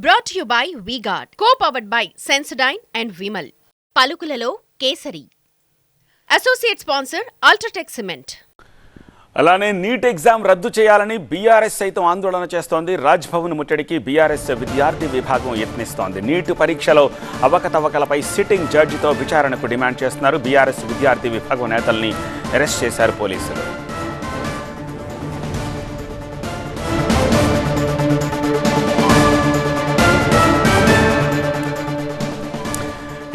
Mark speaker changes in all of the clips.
Speaker 1: Brought to you by V-Guard, co-powered by Sensodyne and Vimal. పలుకులలో Kesari. Associate sponsor UltraTech cement.
Speaker 2: అలానే NEET exam రద్దు చేయాలని BRS సైతం ఆందోళన చేస్తోంది. రాజ్భవన్ ముట్టడికి బీఆర్ఎస్ విద్యార్థి విభాగం యత్నిస్తోంది. నీట్ పరీక్షలో అవకతవకలపై సిట్టింగ్ జడ్జితో విచారణకు డిమాండ్ చేస్తున్నారు. బీఆర్ఎస్ విద్యార్థి విభాగం నేతల్ని అరెస్ట్ చేశారు పోలీసులు.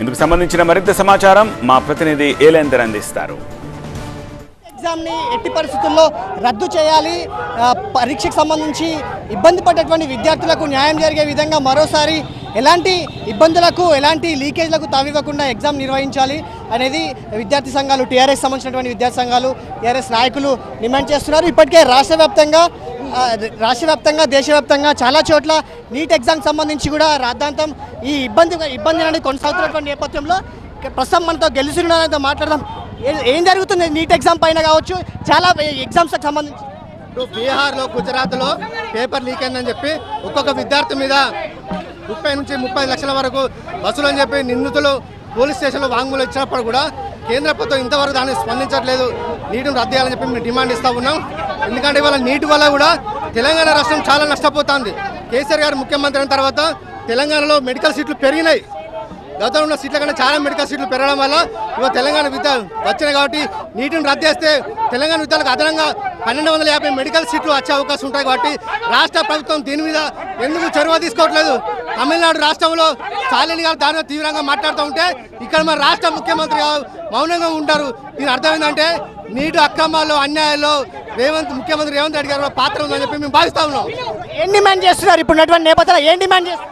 Speaker 2: ఇందుకు సంబంధించిన మరింత సమాచారం మా ప్రతినిధి ఏలేందర్ అందిస్తారు.
Speaker 3: ఎగ్జామ్ని ఎట్టి పరిస్థితుల్లో రద్దు చేయాలి, పరీక్షకు సంబంధించి ఇబ్బంది పడేటువంటి విద్యార్థులకు న్యాయం జరిగే విధంగా మరోసారి ఎలాంటి ఇబ్బందులకు ఎలాంటి లీకేజ్లకు తావివ్వకుండా ఎగ్జామ్ నిర్వహించాలి అనేది విద్యార్థి సంఘాలు, టీఆర్ఎస్ సంబంధించినటువంటి విద్యార్థి సంఘాలు, టీఆర్ఎస్ నాయకులు డిమాండ్ చేస్తున్నారు. ఇప్పటికే రాష్ట్ర వ్యాప్తంగా దేశవ్యాప్తంగా చాలా చోట్ల నీట్ ఎగ్జామ్ సంబంధించి కూడా రాద్ధాంతం ఈ ఇబ్బంది అనేది కొనసాగుతున్నటువంటి నేపథ్యంలో ప్రస్తుతం మనతో గెలుసుతో మాట్లాడదాం. ఏం జరుగుతుంది నీట్ ఎగ్జామ్ పైన కావచ్చు, చాలా ఎగ్జామ్స్కి సంబంధించి?
Speaker 4: ఇప్పుడు బీహార్లో, గుజరాత్లో పేపర్ లీక్ అయిందని చెప్పి ఒక్కొక్క విద్యార్థి మీద 30 నుంచి 30 లక్షల వరకు వసూలు అని చెప్పి నిందితులు పోలీస్ స్టేషన్లో వాంగ్మూలం ఇచ్చినప్పుడు కూడా కేంద్ర ప్రభుత్వం ఇంతవరకు దాన్ని స్పందించట్లేదు. నీటిని రద్దు చేయాలని చెప్పి మేము డిమాండ్ ఇస్తూ ఉన్నాం. ఎందుకంటే ఇవాళ నీటి వల్ల కూడా తెలంగాణ రాష్ట్రం చాలా నష్టపోతుంది. కేసీఆర్ గారు ముఖ్యమంత్రి అయిన తర్వాత తెలంగాణలో మెడికల్ సీట్లు పెరిగినాయి. గతంలో ఉన్న సీట్ల కన్నా చాలా మెడికల్ సీట్లు పెరగడం వల్ల ఇవాళ తెలంగాణ విద్యలు వచ్చినాయి. కాబట్టి నీటిని రద్దు చేస్తే తెలంగాణ విద్యలకు అదనంగా 1250 మెడికల్ సీట్లు వచ్చే అవకాశం ఉంటాయి. కాబట్టి రాష్ట్ర ప్రభుత్వం దీని మీద ఎందుకు చొరవ తీసుకోవట్లేదు? తమిళనాడు రాష్ట్రంలో స్టాలిన్ గారు దాని మీద తీవ్రంగా మాట్లాడుతూ ఉంటే ఇక్కడ మన రాష్ట్ర ముఖ్యమంత్రి మౌనంగా ఉంటారు. దీని అర్థం ఏంటంటే నీటి అక్రమాల్లో, అన్యాయాల్లో ముఖ్యమంత్రి రేవంత్ రెడ్డి గారి పాత్ర ఉందని చెప్పి మేము భావిస్తా ఉన్నాం.
Speaker 3: ఏం డిమాండ్ చేస్తున్నారు ఇప్పుడు ఉన్నటువంటి నేపథ్యంలో? ఏం డిమాండ్ చేస్తున్నారు?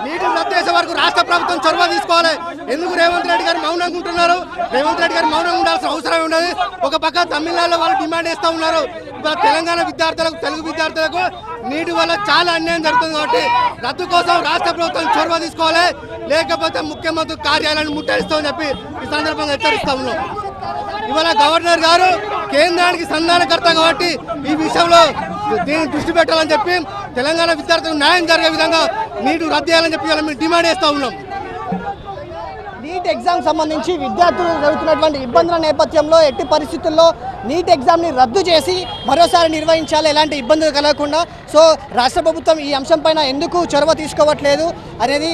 Speaker 4: నీటిని రద్దు చేసే వరకు రాష్ట్ర ప్రభుత్వం చొరవ తీసుకోవాలి. ఎందుకు రేవంత్ రెడ్డి గారు మౌనంగా ఉంటున్నారు? రేవంత్ రెడ్డి గారు మౌనంగా ఉండాల్సిన అవసరం ఉన్నది. ఒక పక్క తమిళనాడులో వాళ్ళు డిమాండ్ చేస్తూ ఉన్నారు. ఇప్పుడు తెలంగాణ విద్యార్థులకు, తెలుగు విద్యార్థులకు నీటి వల్ల చాలా అన్యాయం జరుగుతుంది. కాబట్టి రద్దు కోసం రాష్ట్ర ప్రభుత్వం చొరవ తీసుకోవాలి, లేకపోతే ముఖ్యమంత్రి కార్యాలయాన్ని ముట్టడిస్తామని చెప్పి ఈ సందర్భంగా హెచ్చరిస్తా ఉన్నాం. ఇవాళ గవర్నర్ గారు కేంద్రానికి సంధానకర్త కాబట్టి ఈ విషయంలో దీన్ని దృష్టి పెట్టాలని చెప్పి తెలంగాణ విద్యార్థులకు న్యాయం జరిగే విధంగా నీటి రద్దు చేయాలని చెప్పి మేము డిమాండ్ చేస్తూ ఉన్నాం.
Speaker 3: నీట్ ఎగ్జామ్ సంబంధించి విద్యార్థులు జరుగుతున్నటువంటి ఇబ్బందుల నేపథ్యంలో ఎట్టి పరిస్థితుల్లో నీట్ ఎగ్జామ్ని రద్దు చేసి మరోసారి నిర్వహించాలి, ఎలాంటి ఇబ్బందులు కలగకుండా. సో రాష్ట్ర ప్రభుత్వం ఈ అంశం పైన ఎందుకు చొరవ తీసుకోవట్లేదు అనేది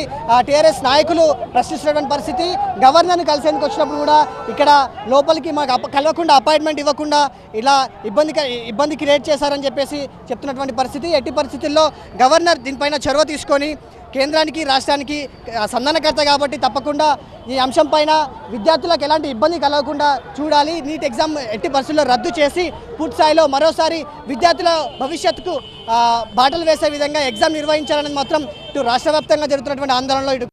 Speaker 3: టీఆర్ఎస్ నాయకులు ప్రశ్నిస్తున్నటువంటి పరిస్థితి. గవర్నర్ని కలిసేందుకు వచ్చినప్పుడు కూడా ఇక్కడ లోపలికి మాకు కలవకుండా, అపాయింట్మెంట్ ఇవ్వకుండా ఇలా ఇబ్బంది క్రియేట్ చేశారని చెప్పేసి చెప్తున్నటువంటి పరిస్థితి. ఎట్టి పరిస్థితుల్లో గవర్నర్ దీనిపైన చొరవ తీసుకొని కేంద్రానికి, రాష్ట్రానికి సంధానకర్త కాబట్టి తప్పకుండా ఈ అంశం పైన విద్యార్థులకు ఎలాంటి ఇబ్బంది కలగకుండా చూడాలి. నీట్ ఎగ్జామ్ ఎట్టి పరిస్థితుల్లో రద్దు చేసి పూర్తి స్థాయిలో మరోసారి విద్యార్థుల భవిష్యత్తుకు బాటలు వేసే విధంగా ఎగ్జామ్ నిర్వహించాలనేది మాత్రం ఇటు రాష్ట్ర వ్యాప్తంగా జరుగుతున్నటువంటి ఆందోళనలో ఇటు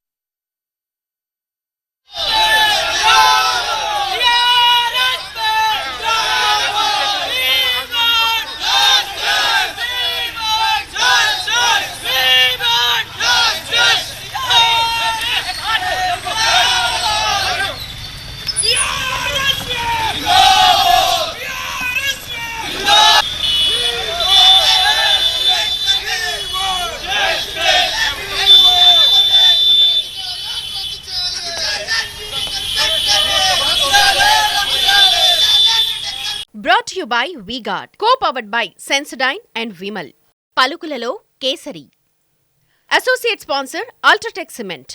Speaker 1: Brought to you by V-Guard, co-powered by Sensodyne and Vimal. పలుకులలో Kesari. Associate sponsor UltraTech cement.